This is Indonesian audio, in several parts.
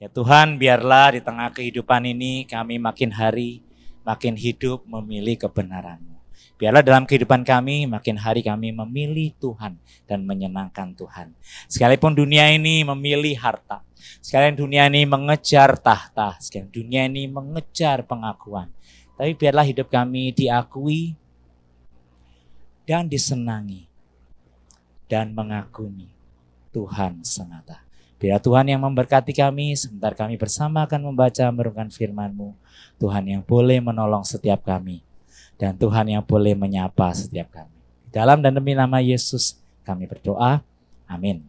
Ya Tuhan, biarlah di tengah kehidupan ini kami makin hari, makin hidup memilih kebenaran-Mu. Biarlah dalam kehidupan kami makin hari kami memilih Tuhan dan menyenangkan Tuhan. Sekalipun dunia ini memilih harta, sekalipun dunia ini mengejar tahta, sekalipun dunia ini mengejar pengakuan. Tapi biarlah hidup kami diakui dan disenangi dan mengagumi Tuhan semata. Biar Tuhan yang memberkati kami, sebentar kami bersama akan membaca merenungkan firman-Mu. Tuhan yang boleh menolong setiap kami. Dan Tuhan yang boleh menyapa setiap kami. Dalam dan demi nama Yesus kami berdoa. Amin.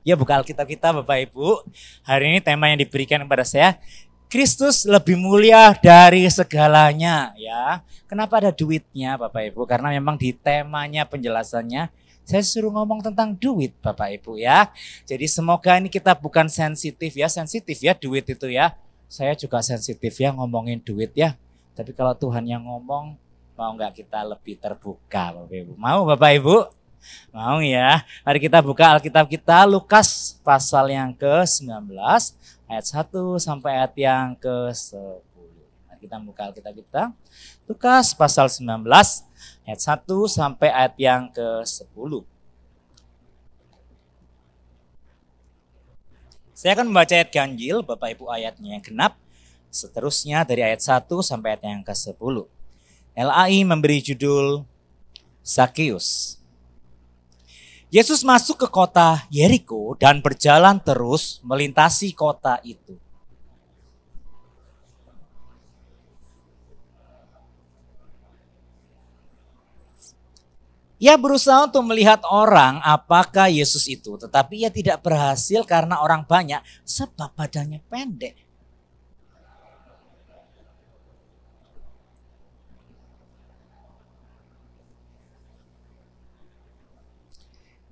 Ya, buka Alkitab kita Bapak Ibu. Hari ini tema yang diberikan kepada saya, Kristus lebih mulia dari segalanya. Ya, kenapa ada duitnya Bapak Ibu? Karena memang di temanya penjelasannya saya suruh ngomong tentang duit Bapak Ibu ya. Jadi semoga ini kita bukan sensitif ya duit itu ya. Saya juga sensitif ya ngomongin duit ya. Tapi kalau Tuhan yang ngomong, mau nggak kita lebih terbuka Bapak Ibu? Mau Bapak Ibu? Mau ya. Mari kita buka Alkitab kita Lukas pasal yang ke-19 ayat 1 sampai ayat yang ke-10. Mari kita buka Alkitab kita Lukas pasal 19 ayat 1 sampai ayat yang ke-10. Saya akan membaca ayat ganjil, Bapak Ibu ayatnya yang genap. Seterusnya dari ayat 1 sampai ayat yang ke-10. LAI memberi judul Zakeus. Yesus masuk ke kota Yeriko dan berjalan terus melintasi kota itu. Ia berusaha untuk melihat orang apakah Yesus itu, tetapi ia tidak berhasil karena orang banyak sebab badannya pendek.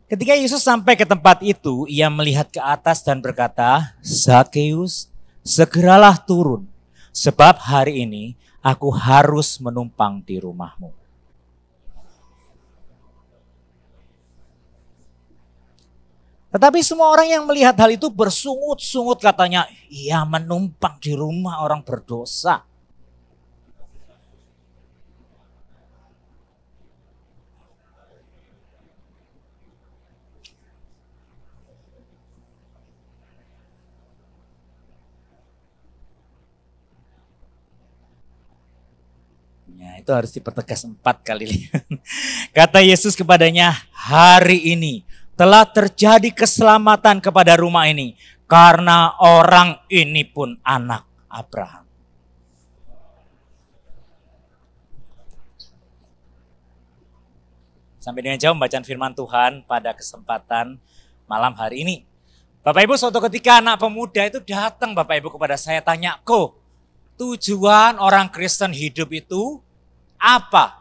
Ketika Yesus sampai ke tempat itu, ia melihat ke atas dan berkata, Zakeus, segeralah turun, sebab hari ini aku harus menumpang di rumahmu. Tetapi semua orang yang melihat hal itu bersungut-sungut katanya, ia menumpang di rumah orang berdosa. Ya, itu harus dipertegas 4 kali. Kata Yesus kepadanya, hari ini telah terjadi keselamatan kepada rumah ini karena orang ini pun anak Abraham. Sampai dengan jauh bacaan firman Tuhan pada kesempatan malam hari ini. Bapak Ibu, suatu ketika anak pemuda itu datang Bapak Ibu kepada saya, tanya, "Ko, tujuan orang Kristen hidup itu apa?"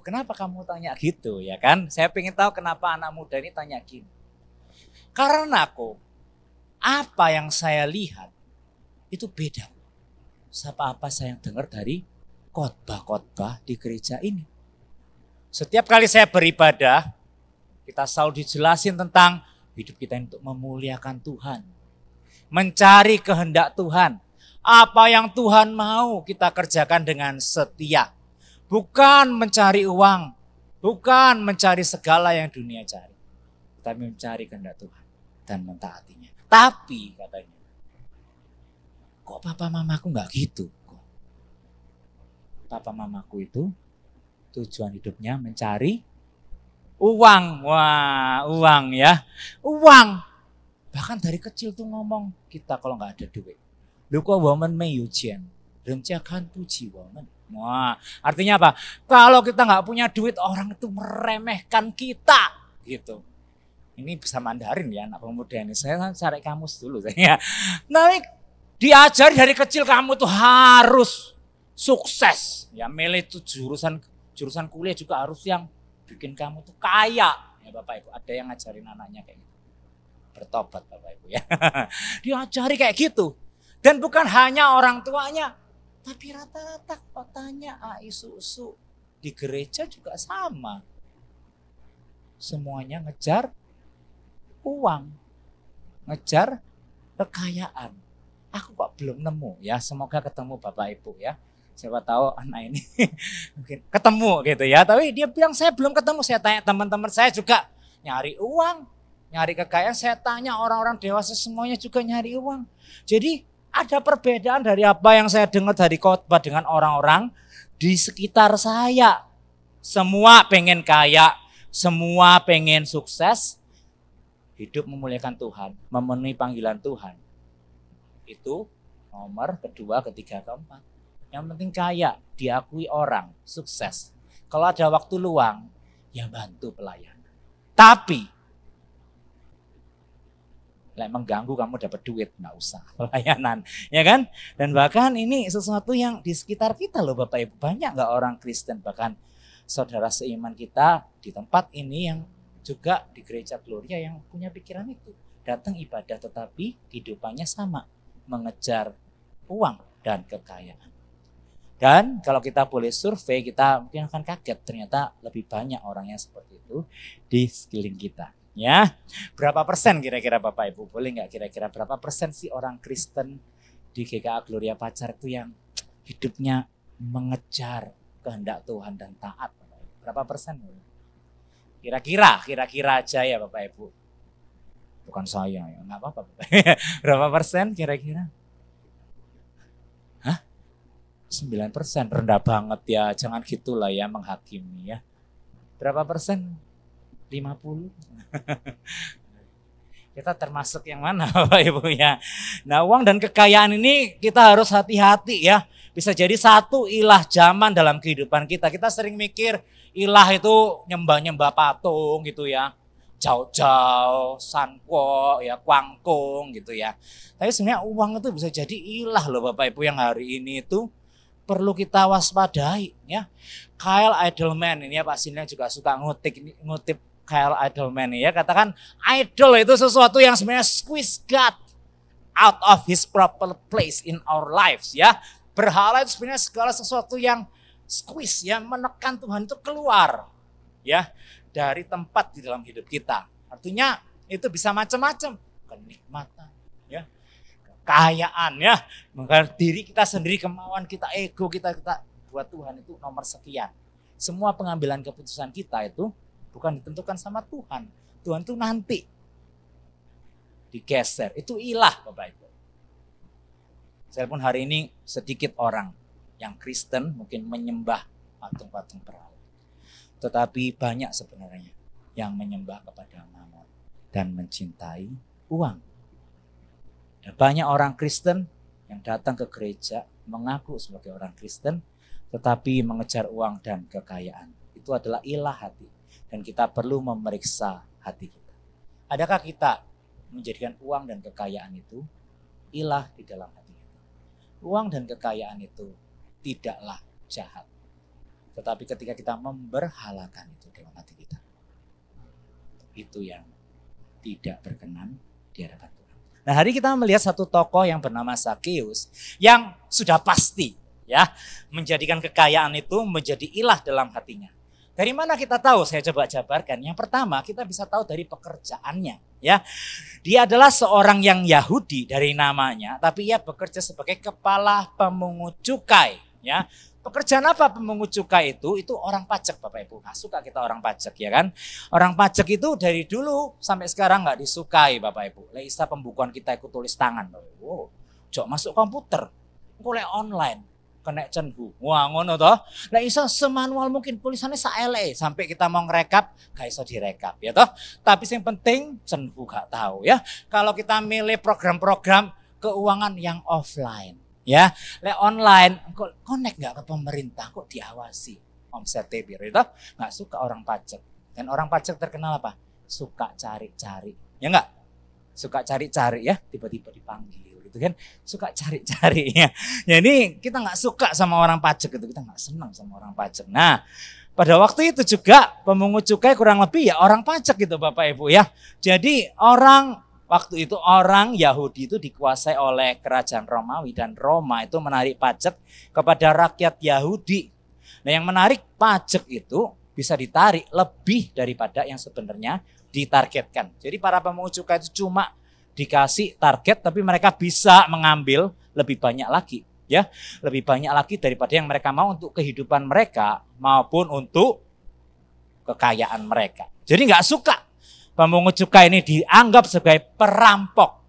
Kenapa kamu tanya gitu ya kan? Saya pengen tahu kenapa anak muda ini tanya gini. Karena kok apa yang saya lihat itu beda sama apa saya dengar dari khotbah-khotbah di gereja ini. Setiap kali saya beribadah, kita selalu dijelasin tentang hidup kita untuk memuliakan Tuhan. Mencari kehendak Tuhan. Apa yang Tuhan mau kita kerjakan dengan setia. Bukan mencari uang, bukan mencari segala yang dunia cari, tapi mencari kehendak Tuhan dan mentaatinya. Tapi katanya, kok papa mamaku nggak gitu? Papa mamaku itu tujuan hidupnya mencari uang. Wah, uang ya, uang. Bahkan dari kecil tuh ngomong kita kalau nggak ada duit, lu kok woman meyujian, rencanakan puji woman. Wah, artinya apa? Kalau kita nggak punya duit, orang itu meremehkan kita, gitu. Ini bisa Mandarin ya anak pemuda ini. Saya cari kamus dulu saya. Nah, diajari dari kecil kamu tuh harus sukses. Ya, milih tuh jurusan kuliah juga harus yang bikin kamu tuh kaya. Ya Bapak Ibu, ada yang ngajarin anaknya kayak gitu. Bertobat Bapak Ibu ya. Diajari kayak gitu. Dan bukan hanya orang tuanya, tapi rata-rata kotanya isu-isu di gereja juga sama. Semuanya ngejar uang, ngejar kekayaan. Aku kok belum nemu ya, semoga ketemu Bapak Ibu ya. Siapa tahu anak ini mungkin ketemu gitu ya. Tapi dia bilang saya belum ketemu, saya tanya teman-teman saya juga nyari uang, nyari kekayaan. Saya tanya orang-orang dewasa semuanya juga nyari uang. Jadi ada perbedaan dari apa yang saya dengar dari khotbah dengan orang-orang di sekitar saya. Semua pengen kaya, semua pengen sukses, hidup memuliakan Tuhan, memenuhi panggilan Tuhan. Itu nomor kedua, ketiga, keempat. Yang penting kaya, diakui orang, sukses. Kalau ada waktu luang, ya bantu pelayanan. Tapi, mengganggu kamu dapat duit, nggak usah pelayanan, ya kan? Dan bahkan ini sesuatu yang di sekitar kita loh Bapak Ibu. Banyak nggak orang Kristen, bahkan saudara seiman kita di tempat ini yang juga di gereja Gloria yang punya pikiran itu. Datang ibadah tetapi kehidupannya sama, mengejar uang dan kekayaan. Dan kalau kita boleh survei, kita mungkin akan kaget ternyata lebih banyak orang yang seperti itu di sekeliling kita. Ya, berapa persen kira-kira Bapak Ibu? Boleh nggak kira-kira berapa persen sih orang Kristen di GKA Gloria Pacar itu yang hidupnya mengejar kehendak Tuhan dan taat? Berapa persen? Kira-kira aja ya Bapak Ibu. Bukan saya ya, nggak apa-apa. Berapa persen kira-kira? 9%, rendah banget ya, jangan gitulah ya menghakimi ya. Berapa persen? 50. Kita termasuk yang mana Bapak Ibu ya? Nah, uang dan kekayaan ini kita harus hati-hati ya. Bisa jadi satu ilah zaman dalam kehidupan kita. Kita sering mikir ilah itu nyembah-nyembah patung gitu ya. Jauh-jauh, sanko, ya, kuangkung gitu ya. Tapi sebenarnya uang itu bisa jadi ilah loh Bapak Ibu yang hari ini itu perlu kita waspadai ya. Kyle Idleman ini ya, Pak Sinnya juga suka ngutip Kyle Idleman ya, katakan idol itu sesuatu yang sebenarnya squeeze God out of his proper place in our lives ya. Berhala itu sebenarnya segala sesuatu yang squeeze ya, menekan Tuhan itu keluar ya dari tempat di dalam hidup kita. Artinya itu bisa macam-macam, kenikmatan ya, kekayaan ya, maka diri kita sendiri, kemauan kita, ego kita buat Tuhan itu nomor sekian. Semua pengambilan keputusan kita itu bukan ditentukan sama Tuhan. Tuhan itu nanti digeser. Itu ilah Bapak Ibu. Saya pun hari ini sedikit orang yang Kristen mungkin menyembah patung-patung berhala. Tetapi banyak sebenarnya yang menyembah kepada Mammon dan mencintai uang. Dan banyak orang Kristen yang datang ke gereja mengaku sebagai orang Kristen tetapi mengejar uang dan kekayaan. Itu adalah ilah hati. Dan kita perlu memeriksa hati kita. Adakah kita menjadikan uang dan kekayaan itu ilah di dalam hati kita? Uang dan kekayaan itu tidaklah jahat. Tetapi ketika kita memberhalakan itu dalam hati kita, itu yang tidak berkenan di hadapan Tuhan. Nah, hari kita melihat satu tokoh yang bernama Zakeus yang sudah pasti ya menjadikan kekayaan itu menjadi ilah dalam hatinya. Dari mana kita tahu? Saya coba jabarkan. Yang pertama, kita bisa tahu dari pekerjaannya, ya. Dia adalah seorang yang Yahudi dari namanya, tapi ia bekerja sebagai kepala pemungut cukai, ya. Pekerjaan apa pemungut cukai itu? Itu orang pajak, Bapak Ibu. Nah, suka kita orang pajak, ya kan? Orang pajak itu dari dulu sampai sekarang nggak disukai, Bapak Ibu. Leisa pembukuan kita ikut tulis tangan, Bapak Ibu. Wow, jok masuk komputer, boleh online. Kena cenhu. Wah ngono toh. Lah iso semanual mungkin tulisannya saele sampai kita mau ngerekap gak iso direkap ya toh. Tapi yang penting cenhu gak tahu ya. Kalau kita milih program-program keuangan yang offline ya. Le online kok connect gak ke pemerintah kok diawasi omsetnya biar itu gak suka orang pajak. Dan orang pajak terkenal apa? Suka cari-cari. Ya enggak? Suka cari-cari ya, tiba-tiba dipanggil. Kan suka cari-cari ya. Jadi kita nggak suka sama orang pajak itu, kita nggak senang sama orang pajak. Nah, pada waktu itu juga pemungut cukai kurang lebih ya orang pajak gitu Bapak Ibu ya. Jadi waktu itu orang Yahudi itu dikuasai oleh kerajaan Romawi dan Roma itu menarik pajak kepada rakyat Yahudi. Nah, yang menarik pajak itu bisa ditarik lebih daripada yang sebenarnya ditargetkan. Jadi para pemungut cukai itu cuma dikasih target tapi mereka bisa mengambil lebih banyak lagi, ya. Lebih banyak lagi daripada yang mereka mau untuk kehidupan mereka maupun untuk kekayaan mereka. Jadi nggak suka pemungut cukai ini dianggap sebagai perampok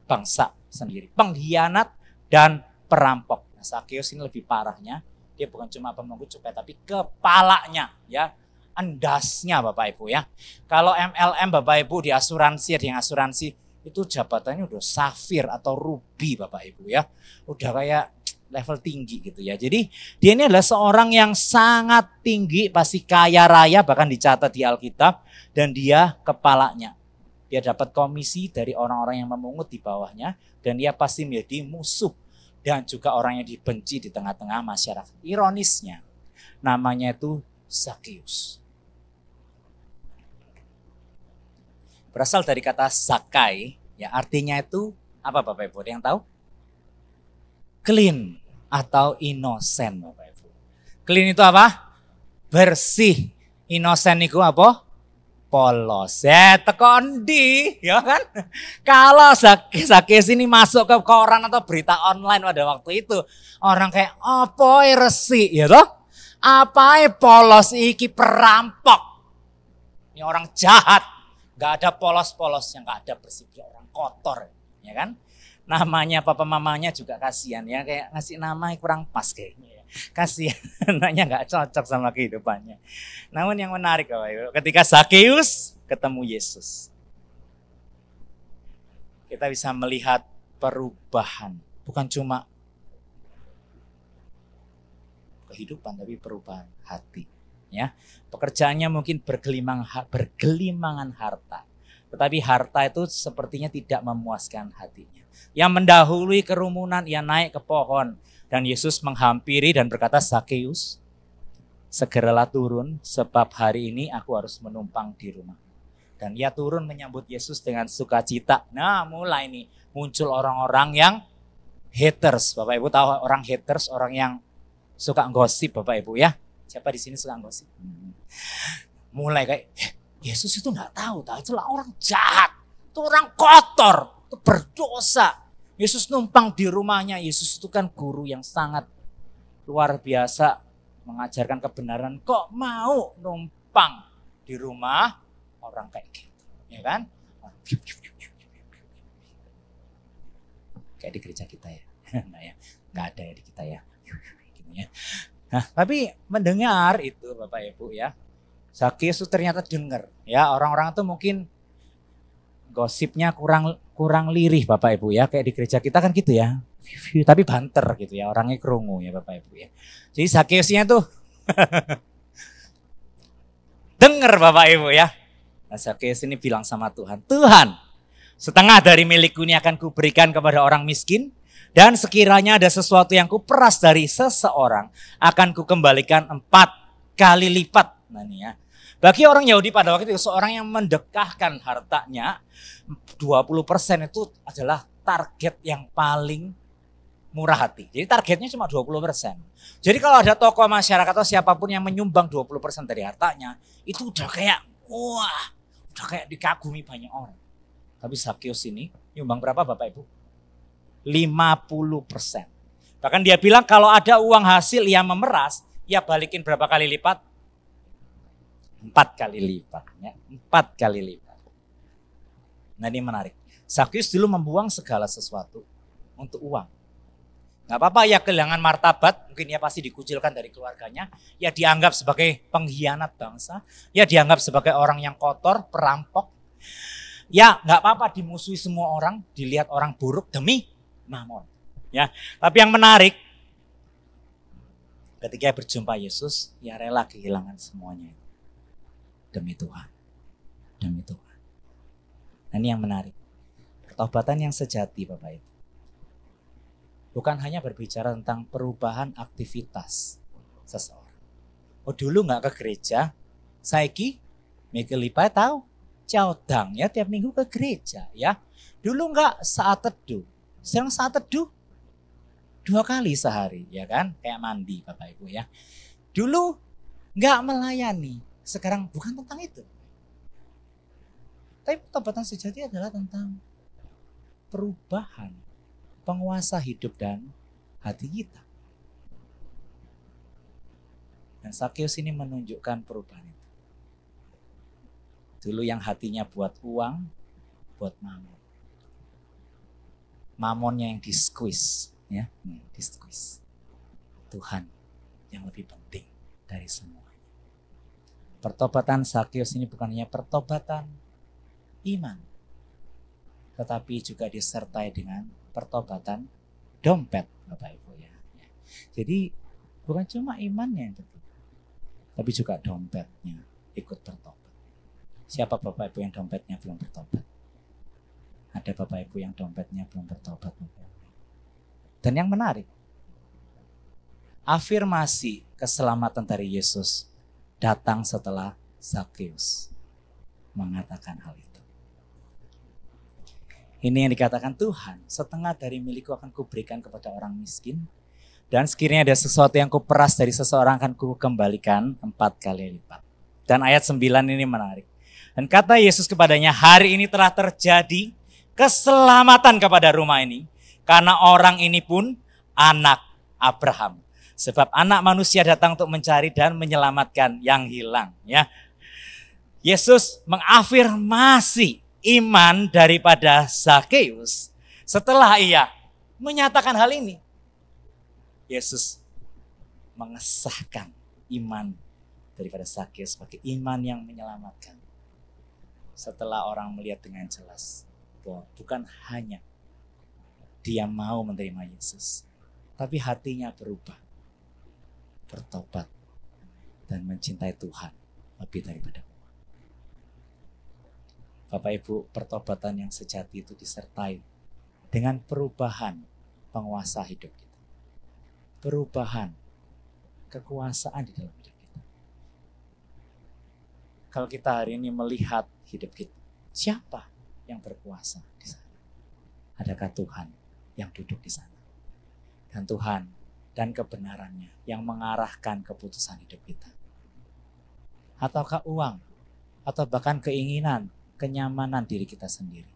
bangsa sendiri, pengkhianat dan perampok. Nah, Sakeus ini lebih parahnya, dia bukan cuma pemungut cukai tapi kepalanya, ya, endasnya Bapak Ibu ya. Kalau MLM Bapak Ibu di asuransi, ada yang asuransi itu jabatannya udah safir atau ruby Bapak Ibu ya. Udah kayak level tinggi gitu ya. Jadi dia ini adalah seorang yang sangat tinggi, pasti kaya raya, bahkan dicatat di Alkitab, dan dia kepalanya. Dia dapat komisi dari orang-orang yang memungut di bawahnya, dan dia pasti menjadi musuh dan juga orang yang dibenci di tengah-tengah masyarakat. Ironisnya namanya itu Sakeus. Berasal dari kata sakai, ya artinya itu apa Bapak Ibu? Ada yang tahu? Clean atau innocent Bapak Ibu. Clean itu apa? Bersih. Innocent itu apa? Polos. Ya tekondi, ya kan? Kalau Sakeus ini masuk ke koran atau berita online pada waktu itu, orang kayak apa resik, ya toh? Apa polos iki perampok. Ini orang jahat. Gak ada polos-polosnya, gak ada bersih, orang kotor, ya kan? Namanya papa mamanya juga kasihan ya, kayak ngasih nama kurang pas kayaknya ya. Kasihan, anaknya gak cocok sama kehidupannya. Namun yang menarik Bapak Ibu, ketika Sakeus ketemu Yesus, kita bisa melihat perubahan, bukan cuma kehidupan tapi perubahan hati. Ya, pekerjaannya mungkin bergelimangan harta, tetapi harta itu sepertinya tidak memuaskan hatinya. Yang mendahului kerumunan, ia naik ke pohon dan Yesus menghampiri dan berkata, Sakeus, segeralah turun sebab hari ini aku harus menumpang di rumah. Dan ia turun menyambut Yesus dengan sukacita. Nah, mulai nih muncul orang-orang yang haters. Bapak Ibu tahu orang haters, orang yang suka gosip Bapak Ibu ya. Siapa di sini suka gosip? Mulai kayak Yesus itu nggak tahu, itulah orang jahat, itu orang kotor, itu berdosa. Yesus numpang di rumahnya. Yesus itu kan guru yang sangat luar biasa mengajarkan kebenaran. Kok mau numpang di rumah orang kayak gitu, ya kan? Kayak di gereja kita ya, nah ya, nggak ada ya di kita ya, gitu ya. Nah, tapi mendengar itu Bapak Ibu ya, Sakeus itu ternyata dengar ya, orang-orang itu mungkin gosipnya kurang lirih Bapak Ibu ya, kayak di gereja kita kan gitu ya, tapi banter gitu ya, orangnya kerungu ya Bapak Ibu ya. Jadi Sakeusnya tuh dengar Bapak Ibu ya. Nah, Sakeus ini bilang sama Tuhan, Tuhan, setengah dari milikku ini akan kuberikan kepada orang miskin. Dan sekiranya ada sesuatu yang kuperas dari seseorang, akan kukembalikan 4 kali lipat. Nah ini ya. Bagi orang Yahudi pada waktu itu, seorang yang mendekahkan hartanya, 20% itu adalah target yang paling murah hati. Jadi targetnya cuma 20%. Jadi kalau ada tokoh masyarakat atau siapapun yang menyumbang 20% dari hartanya, itu udah kayak, wah, udah kayak dikagumi banyak orang. Tapi Sakeus ini nyumbang berapa Bapak Ibu? 50%. Bahkan dia bilang kalau ada uang hasil yang memeras, ya balikin berapa kali lipat? 4 kali lipat. Ya. 4 kali lipat. Nah ini menarik. Sakeus dulu membuang segala sesuatu untuk uang. Gak apa-apa ya kehilangan martabat, mungkin ya pasti dikucilkan dari keluarganya. Ya dianggap sebagai pengkhianat bangsa. Ya dianggap sebagai orang yang kotor, perampok. Ya gak apa-apa dimusuhi semua orang, dilihat orang buruk demi Mamon. Ya, tapi yang menarik ketika berjumpa Yesus, ya rela kehilangan semuanya demi Tuhan. Demi Tuhan. Nah, ini yang menarik. Pertobatan yang sejati Bapak Ibu. Bukan hanya berbicara tentang perubahan aktivitas seseorang. Oh dulu nggak ke gereja, saiki mikir lipat tahu, caudang ya tiap minggu ke gereja ya. Dulu nggak saat teduh. Sekarang saat teduh 2 kali sehari ya kan, kayak mandi Bapak Ibu ya. Dulu nggak melayani, sekarang bukan tentang itu. Tapi pertobatan sejati adalah tentang perubahan penguasa hidup dan hati kita. Dan Sakeus ini menunjukkan perubahan itu. Dulu yang hatinya buat uang, buat mamon. Mamonnya yang di-squeeze, ya, di-squeeze. Tuhan yang lebih penting dari semuanya. Pertobatan Sakeus ini bukan hanya pertobatan iman, tetapi juga disertai dengan pertobatan dompet, Bapak Ibu ya. Jadi bukan cuma imannya yang berubah, tapi juga dompetnya ikut bertobat. Siapa Bapak Ibu yang dompetnya belum bertobat? Ada Bapak Ibu yang dompetnya belum bertobat. Dan yang menarik, afirmasi keselamatan dari Yesus datang setelah Sakeus mengatakan hal itu. Ini yang dikatakan Tuhan, setengah dari milikku akan kuberikan kepada orang miskin, dan sekiranya ada sesuatu yang kuperas dari seseorang akan kukembalikan 4 kali lipat. Dan ayat 9 ini menarik. Dan kata Yesus kepadanya, hari ini telah terjadi keselamatan kepada rumah ini, karena orang ini pun anak Abraham. Sebab anak manusia datang untuk mencari dan menyelamatkan yang hilang. Ya, Yesus mengafirmasi iman daripada Sakeus setelah ia menyatakan hal ini. Yesus mengesahkan iman daripada Sakeus sebagai iman yang menyelamatkan. Setelah orang melihat dengan jelas bahwa bukan hanya dia mau menerima Yesus, tapi hatinya berubah, bertobat, dan mencintai Tuhan lebih daripada uang. Bapak Ibu, pertobatan yang sejati itu disertai dengan perubahan penguasa hidup kita. Perubahan kekuasaan di dalam hidup kita. Kalau kita hari ini melihat hidup kita, siapa yang berkuasa di sana? Adakah Tuhan yang duduk di sana? Dan Tuhan dan kebenarannya yang mengarahkan keputusan hidup kita? Ataukah uang? Atau bahkan keinginan, kenyamanan diri kita sendiri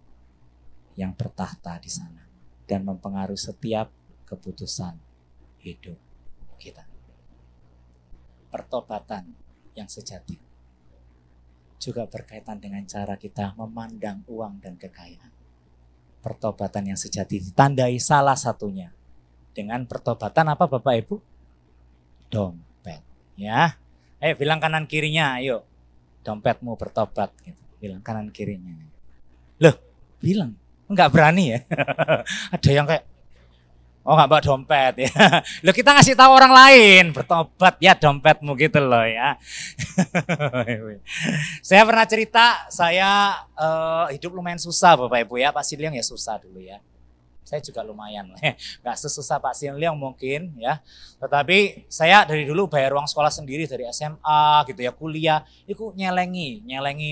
yang bertahta di sana dan mempengaruhi setiap keputusan hidup kita? Pertobatan yang sejati juga berkaitan dengan cara kita memandang uang dan kekayaan. Pertobatan yang sejati ditandai salah satunya dengan pertobatan apa Bapak Ibu? Dompet. Ya, ayo bilang kanan kirinya, ayo dompetmu bertobat. Gitu. Bilang kanan kirinya. Loh, bilang enggak berani ya? Ada yang kayak, oh enggak bawa dompet ya. Loh, kita ngasih tahu orang lain bertobat ya dompetmu gitu loh ya. Saya pernah cerita, saya hidup lumayan susah Bapak Ibu ya. Pak Siliang ya susah dulu ya. Saya juga lumayan, nggak sesusah Pak Siliang mungkin ya. Tetapi saya dari dulu bayar uang sekolah sendiri dari SMA gitu ya, kuliah. Itu nyelengi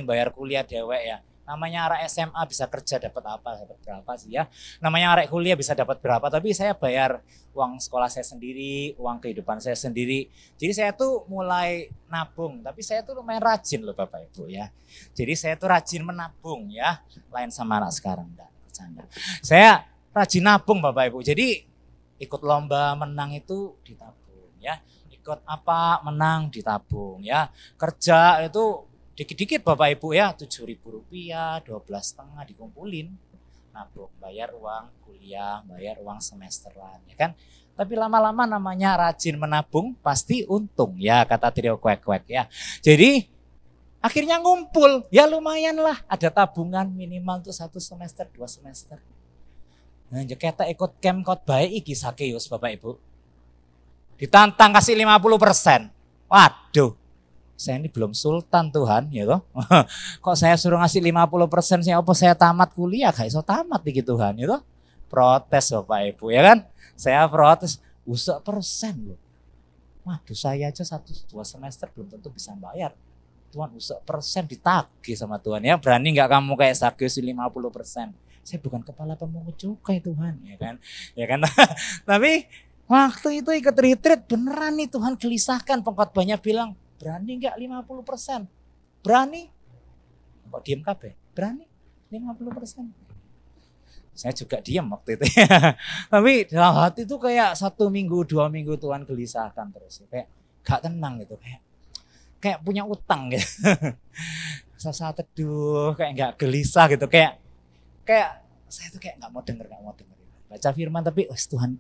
bayar kuliah dewek ya. Namanya arek SMA bisa kerja dapat apa, dapat berapa sih ya. Namanya arek kuliah bisa dapat berapa, tapi saya bayar uang sekolah saya sendiri, uang kehidupan saya sendiri. Jadi saya tuh mulai nabung, tapi saya tuh lumayan rajin loh Bapak Ibu ya. Jadi saya tuh rajin menabung ya, lain sama anak sekarang, enggak bercanda. Saya rajin nabung Bapak Ibu. Jadi ikut lomba menang itu ditabung ya. Ikut apa menang ditabung ya. Kerja itu dikit-dikit Bapak Ibu ya, Rp7.000, 12,5 dikumpulin. Nabung, bayar uang kuliah, bayar uang semesteran ya kan. Tapi lama-lama namanya rajin menabung pasti untung ya, kata trio kuek-kuek ya. Jadi akhirnya ngumpul, ya lumayan lah, ada tabungan minimal untuk 1 semester, 2 semester. Nah, kita ikut camp khotbah iki Sakeus Bapak Ibu. Ditantang kasih 50%. Waduh. Saya ini belum sultan Tuhan, ya toh. Kok saya suruh ngasih 50% sih, apa saya tamat kuliah? Gak iso tamat iki Tuhan, ya toh. Protes Bapak Ibu, ya kan? Saya protes, usah persen loh. Waduh, saya aja 1-2 semester belum tentu bisa bayar. Tuhan usah persen ditagih sama Tuhan ya. Berani nggak kamu kayak Sakeus 50%? Saya bukan kepala pemungut cukai Tuhan, ya kan? Ya kan? Tapi waktu itu ikut retreat beneran nih Tuhan gelisahkan, pengkhotbahnya bilang, berani nggak 50%? Berani? Kok diem kabeh? Berani 50%? Saya juga diam waktu itu. Tapi dalam hati itu kayak 1 minggu, 2 minggu Tuhan gelisahkan terus. Kayak gak tenang gitu. Kayak punya utang gitu. Saat teduh, kayak gak gelisah gitu. Kayak saya tuh kayak gak mau denger. Baca firman tapi Tuhan,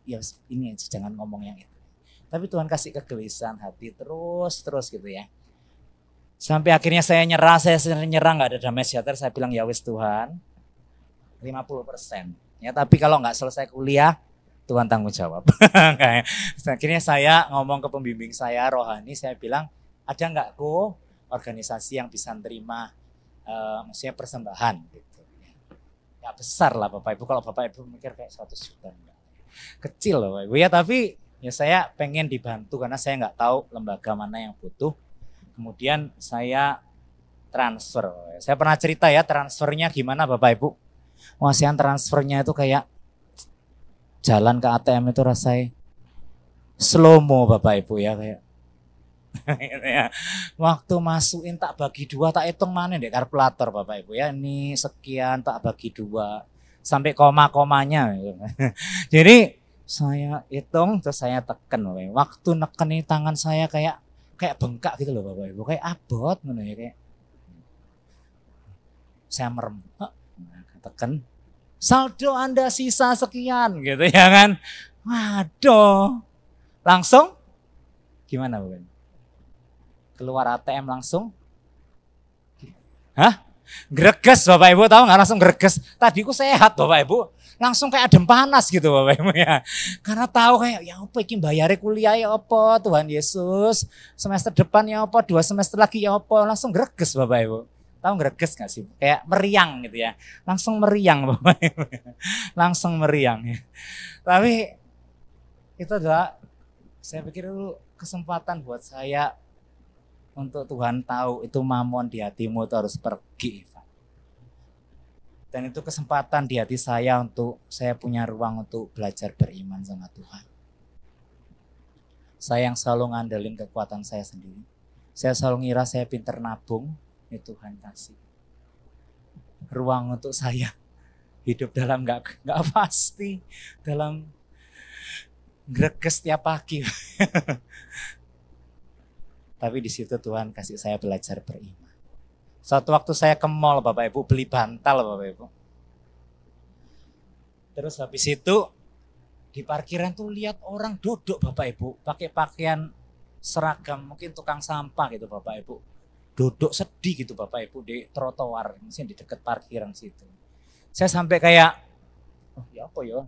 ya ini jangan ngomong yang itu. Tapi Tuhan kasih kegelisahan hati terus gitu ya. Sampai akhirnya saya nyerah gak ada damai sejahtera. Saya bilang ya wis Tuhan, 50%. Ya, tapi kalau nggak selesai kuliah, Tuhan tanggung jawab. Akhirnya saya ngomong ke pembimbing saya rohani, saya bilang, ada nggak organisasi yang bisa terima maksudnya persembahan gitu. Ya besar lah Bapak Ibu, kalau Bapak Ibu mikir kayak 100 juta. Enggak. Kecil loh Bapak Ibu ya, tapi ya saya pengen dibantu karena saya nggak tahu lembaga mana yang butuh. Kemudian saya transfer. Saya pernah cerita ya transfernya gimana Bapak Ibu. Wasian transfernya itu kayak jalan ke ATM itu rasanya slow mo Bapak Ibu ya kayak. Waktu masukin tak bagi 2 tak hitung mana deh kalkulator Bapak Ibu ya. Ini sekian tak bagi 2 sampai koma-komanya. Jadi saya hitung terus saya tekan Bapak Ibu. Waktu neken ini tangan saya kayak bengkak gitu loh Bapak Ibu. Kayak abot mana ya kayak. Saya merem. Tekan saldo Anda sisa sekian gitu ya kan. Waduh. Langsung gimana Bapak? Keluar ATM langsung. Hah? Greges Bapak Ibu, tahu nggak langsung greges. Tadi ku sehat Bapak Ibu. Langsung kayak adem panas gitu Bapak Ibu ya. Karena tahu kayak ya apa iki bayare kuliah ya apa Tuhan Yesus. Semester depan ya apa 2 semester lagi ya apa. Langsung greges Bapak Ibu. Tahu greges gak sih? Kayak meriang gitu ya. Langsung meriang Bapak Ibu. Langsung meriang ya. Tapi itu adalah saya pikir itu kesempatan buat saya untuk Tuhan tahu itu mamon di hatimu itu harus pergi. Dan itu kesempatan di hati saya untuk saya punya ruang untuk belajar beriman sama Tuhan. Saya yang selalu ngandelin kekuatan saya sendiri. Saya selalu ngira saya pinter nabung. Ini Tuhan kasih ruang untuk saya hidup dalam nggak pasti, dalam greges tiap pagi. Tapi di situ Tuhan kasih saya belajar beriman. Suatu waktu saya ke mall Bapak Ibu beli bantal Bapak Ibu. Terus habis itu di parkiran tuh lihat orang duduk Bapak Ibu pakai pakaian seragam mungkin tukang sampah gitu Bapak Ibu. Duduk sedih gitu Bapak Ibu di trotoar, mungkin di dekat parkiran situ. Saya sampai kayak, oh ya apa ya,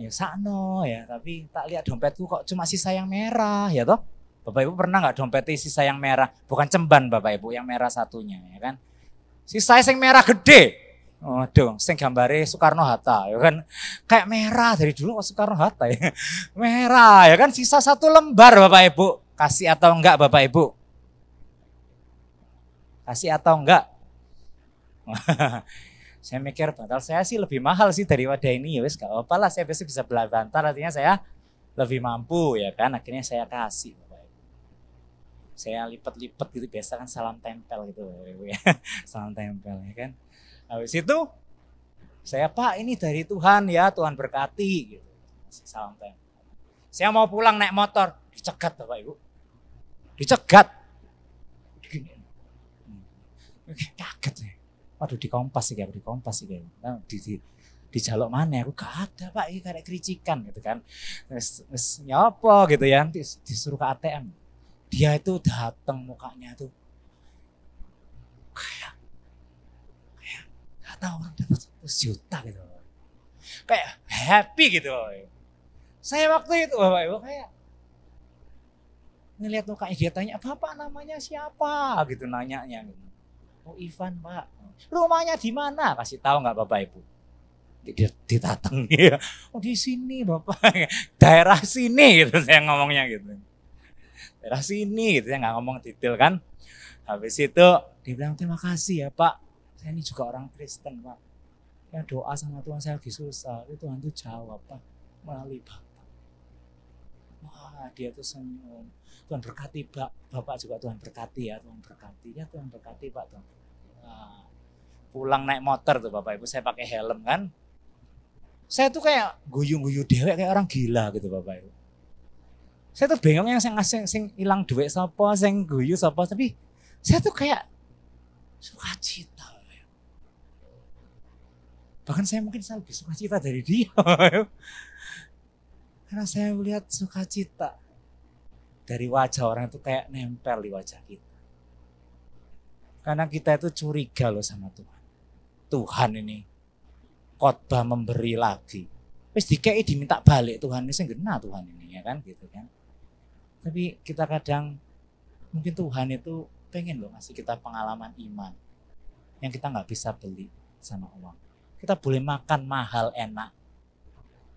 ya sakno ya, tapi tak lihat dompetku kok cuma sisa yang merah ya toh. Bapak Ibu pernah nggak dompetnya sisa yang merah, bukan cemban Bapak Ibu, yang merah satunya ya kan. Sisa yang merah gede, waduh, sing gambare Soekarno Hatta ya kan, kayak merah dari dulu Soekarno Hatta ya, merah ya kan, sisa 1 lembar Bapak Ibu, kasih atau enggak Bapak Ibu? Kasih atau enggak? Saya mikir bantal saya sih lebih mahal sih daripada ini ya wes gak apa-apa lah, saya bisa beli bantal artinya saya lebih mampu ya kan, akhirnya saya kasih Bapak Ibu. Saya lipat-lipat gitu, biasa kan salam tempel gitu Bapak Ibu ya. Salam tempel ya kan. Habis itu saya Pak ini dari Tuhan ya, Tuhan berkati gitu. Salam tempel. Saya mau pulang naik motor, dicegat Bapak Ibu. Dicegat. Kaget nih. Waduh di Kompas sih nah, di jaluk mana aku gak ada Pak, ini kayak kericikan gitu kan. Terus nyapa gitu ya, disuruh ke ATM. Dia itu datang mukanya tuh kayak gak tahu orang dapat 100 juta gitu. Kayak happy gitu. Saya waktu itu Bapak Ibu kayak ngelihat mukanya, dia tanya Bapak namanya siapa gitu, nanyanya gitu. Oh Ivan Pak. Rumahnya di mana? Kasih tahu nggak Bapak Ibu? Ditateng dia. Oh di sini Bapak. Daerah sini gitu saya ngomongnya gitu. Daerah sini gitu, saya nggak ngomong detail kan. Habis itu dia bilang terima kasih ya Pak. Saya ini juga orang Kristen Pak. Ya doa sama Tuhan saya lagi susah. Itu Tuhan tuh jawab Pak melalui Bapak. Wah dia tuh senyum. Tuhan berkati Bapak juga, Tuhan berkati ya, Tuhan berkati ya, Tuhan berkati Pak, Tuhan berkati. Wah, pulang naik motor tuh Bapak Ibu, saya pakai helm kan. Saya tuh kayak guyu-guyu dewek kayak orang gila gitu Bapak Ibu. Saya tuh bingung yang sing hilang duit sapa, sing guyu sapa, tapi saya tuh kayak sukacita. Bahkan saya mungkin lebih sukacita dari dia. Karena saya melihat sukacita dari wajah orang itu kayak nempel di wajah kita. Karena kita itu curiga loh sama Tuhan. Tuhan ini khotbah memberi lagi. Wis dikei diminta balik Tuhan ini sing gena Tuhan ini ya kan gitu kan. Tapi kita kadang mungkin Tuhan itu pengen loh ngasih kita pengalaman iman yang kita nggak bisa beli sama uang. Kita boleh makan mahal enak.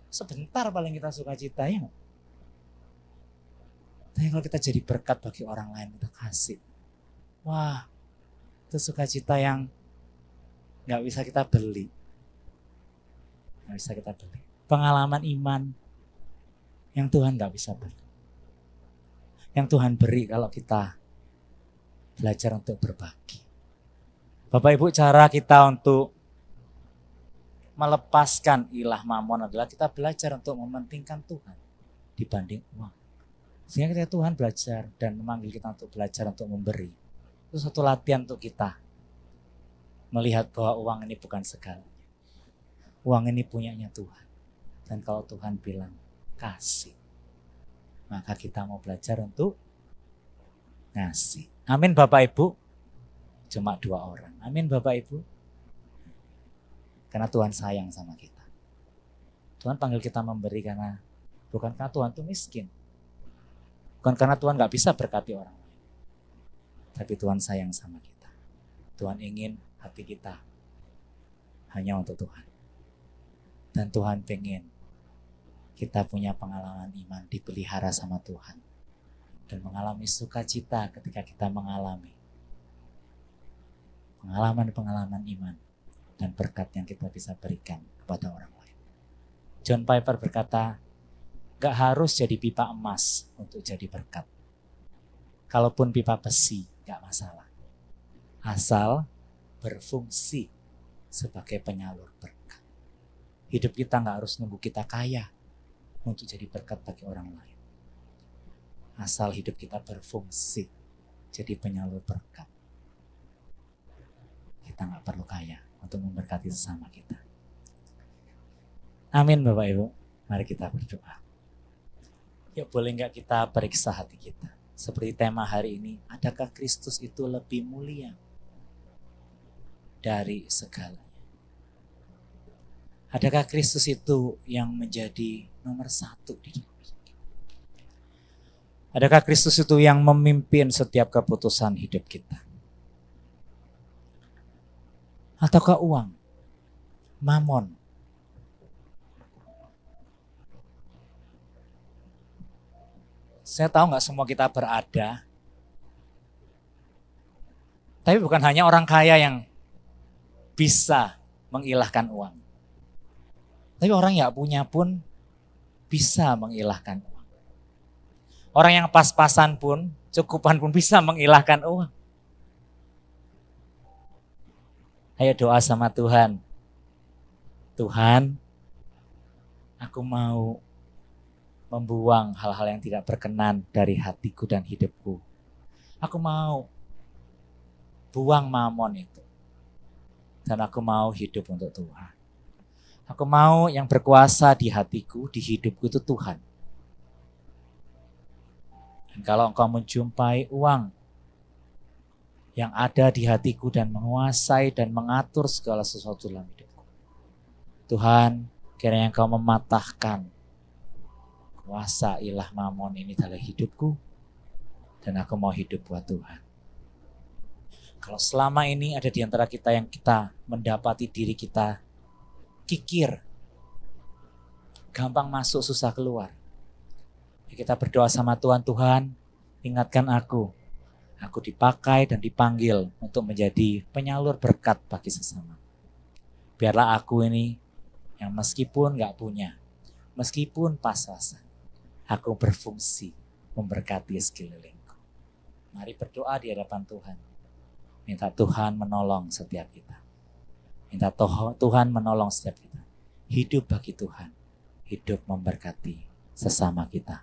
Sebentar paling kita sukacita ya. Tapi kalau kita jadi berkat bagi orang lain kita kasih. Wah, itu sukacita yang nggak bisa kita beli. Nggak bisa kita beli. Pengalaman iman yang Tuhan nggak bisa beli. Yang Tuhan beri kalau kita belajar untuk berbagi. Bapak Ibu, cara kita untuk melepaskan ilah mamon adalah kita belajar untuk mementingkan Tuhan dibanding uang. Sehingga kita Tuhan belajar dan memanggil kita untuk belajar untuk memberi. Itu satu latihan untuk kita melihat bahwa uang ini bukan segalanya. Uang ini punyanya Tuhan. Dan kalau Tuhan bilang kasih, maka kita mau belajar untuk ngasih. Amin Bapak Ibu. Cuma 2 orang. Amin Bapak Ibu. Karena Tuhan sayang sama kita. Tuhan panggil kita memberi karena bukan karena Tuhan itu miskin. Bukan karena Tuhan gak bisa berkati orang lain. Tapi Tuhan sayang sama kita. Tuhan ingin hati kita hanya untuk Tuhan. Dan Tuhan pengen kita punya pengalaman iman dipelihara sama Tuhan. Dan mengalami sukacita ketika kita mengalami pengalaman-pengalaman iman dan berkat yang kita bisa berikan kepada orang lain. John Piper berkata, gak harus jadi pipa emas untuk jadi berkat. Kalaupun pipa besi, gak masalah. Asal berfungsi sebagai penyalur berkat. Hidup kita gak harus nunggu kita kaya untuk jadi berkat bagi orang lain. Asal hidup kita berfungsi jadi penyalur berkat. Kita gak perlu kaya untuk memberkati sesama kita. Amin Bapak Ibu. Mari kita berdoa. Yuk boleh gak kita periksa hati kita. Seperti tema hari ini, adakah Kristus itu lebih mulia dari segalanya? Adakah Kristus itu yang menjadi nomor 1 di dalam hidup kita? Adakah Kristus itu yang memimpin setiap keputusan hidup kita? Ataukah uang, mamon? Saya tahu nggak semua kita berada, tapi bukan hanya orang kaya yang bisa mengilahkan uang. Tapi orang yang punya pun bisa mengilahkan uang. Orang yang pas-pasan pun, cukupan pun bisa mengilahkan uang. Ayo doa sama Tuhan. Tuhan, aku mau membuang hal-hal yang tidak berkenan dari hatiku dan hidupku. Aku mau buang mamon itu. Dan aku mau hidup untuk Tuhan. Aku mau yang berkuasa di hatiku, di hidupku itu Tuhan. Dan kalau engkau menjumpai uang yang ada di hatiku dan menguasai dan mengatur segala sesuatu dalam hidupku, Tuhan, kiranya engkau mematahkan kuasa ilah mamon ini dalam hidupku, dan aku mau hidup buat Tuhan. Kalau selama ini ada di antara kita yang kita mendapati diri kita kikir, gampang masuk susah keluar, kita berdoa sama Tuhan, Tuhan ingatkan aku dipakai dan dipanggil untuk menjadi penyalur berkat bagi sesama. Biarlah aku ini yang meskipun gak punya, meskipun pas-pasan, aku berfungsi memberkati sekelilingku. Mari berdoa di hadapan Tuhan. Minta Tuhan menolong setiap kita. Minta Tuhan menolong setiap kita. Hidup bagi Tuhan. Hidup memberkati sesama kita.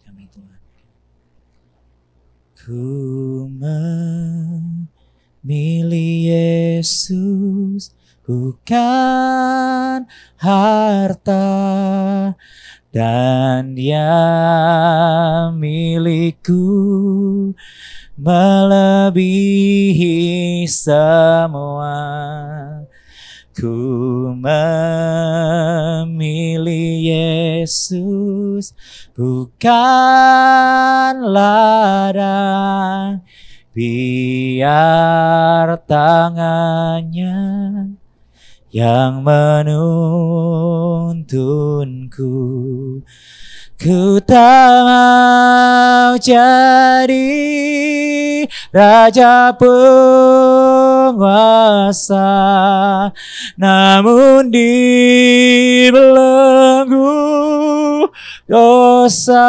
Kami Tuhan. Ku memilih Yesus, bukan harta, dan Dia milikku melebihi semua. Ku memilih Yesus, bukan ladang, biar tangannya yang menuntunku. Ku tak mau jadi raja penguasa, namun dibelenggu dosa.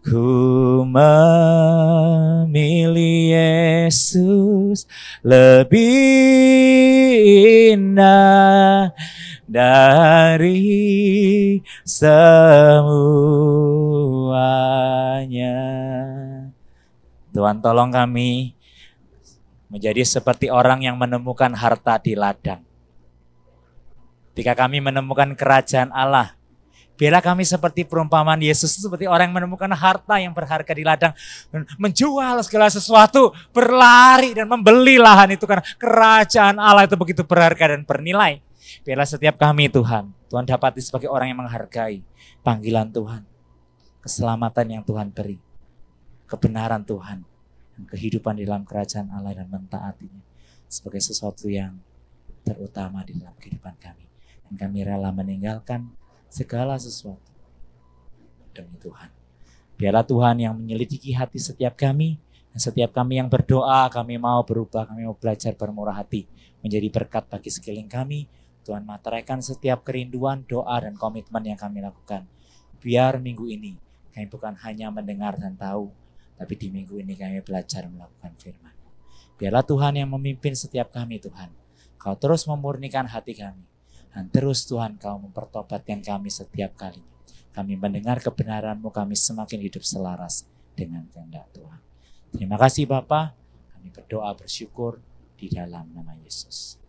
Ku memilih Yesus lebih indah dari semuanya. Tuhan tolong kami menjadi seperti orang yang menemukan harta di ladang. Ketika kami menemukan kerajaan Allah, biarlah kami seperti perumpamaan Yesus, seperti orang yang menemukan harta yang berharga di ladang, menjual segala sesuatu, berlari dan membeli lahan itu karena kerajaan Allah itu begitu berharga dan bernilai. Biarlah setiap kami Tuhan dapati sebagai orang yang menghargai panggilan Tuhan, keselamatan yang Tuhan beri, kebenaran Tuhan, dan kehidupan di dalam kerajaan Allah dan mentaatinya sebagai sesuatu yang terutama di dalam kehidupan kami. Dan kami rela meninggalkan segala sesuatu demi Tuhan. Biarlah Tuhan yang menyelidiki hati setiap kami, dan setiap kami yang berdoa, kami mau berubah, kami mau belajar bermurah hati, menjadi berkat bagi sekeliling kami. Tuhan materaikan setiap kerinduan, doa, dan komitmen yang kami lakukan. Biar minggu ini kami bukan hanya mendengar dan tahu, tapi di minggu ini kami belajar melakukan firman. Biarlah Tuhan yang memimpin setiap kami Tuhan. Kau terus memurnikan hati kami. Dan terus Tuhan Kau mempertobatkan kami setiap kalinya. Kami mendengar kebenaran-Mu, kami semakin hidup selaras dengan kehendak Tuhan. Terima kasih Bapa. Kami berdoa bersyukur di dalam nama Yesus.